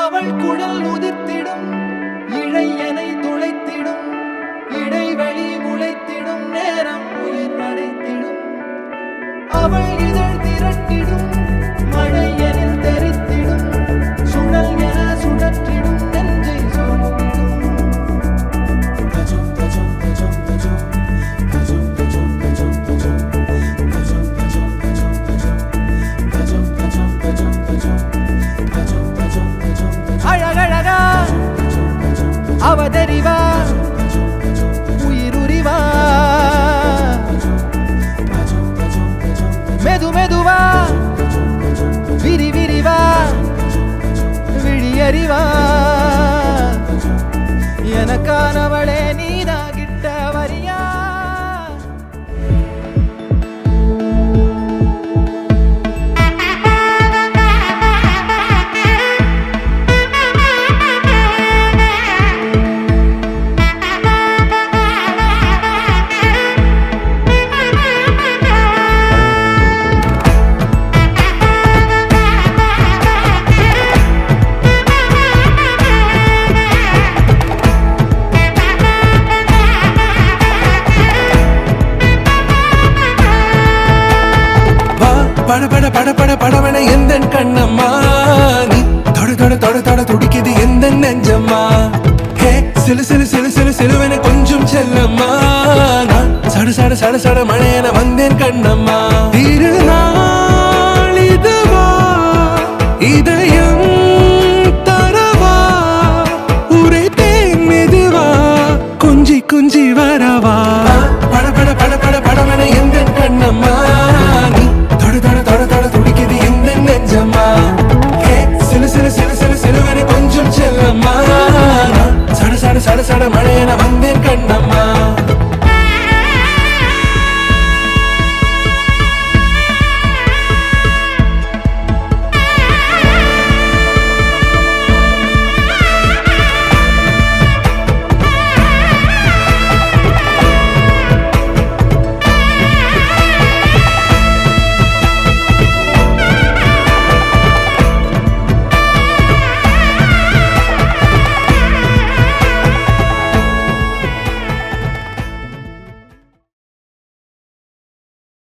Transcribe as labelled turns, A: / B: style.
A: அவள் குழல் உதிர்த்திடும் இழையனை துளைத்திடும் இடைவெளி முளைத்திடும் நேரம் உயிர் அடைத்திடும் அவள் இதழ் திரட்டிடும் மழை எனில் தெரித்திடும் சுழல் என சுழற்றிடும் நெஞ்சை சோர்ந்திடும் அழகழகா அவதறிவா உயிருரிவா மெது மெதுவா விரி விரிவா விழியறிவா எனக்கானவளே நீதாகிட்ட வரியா
B: பட பட பட பட படவன எந்தன் கண்ணம்மா நீ தொட தொட தொட தொட துடிக்குது எந்த நெஞ்சம்மா ஹே சிலு சிலு சிலு சிலு சிலுவன கொஞ்சம் செல்லம்மா நான் சட சட சட சட மழையன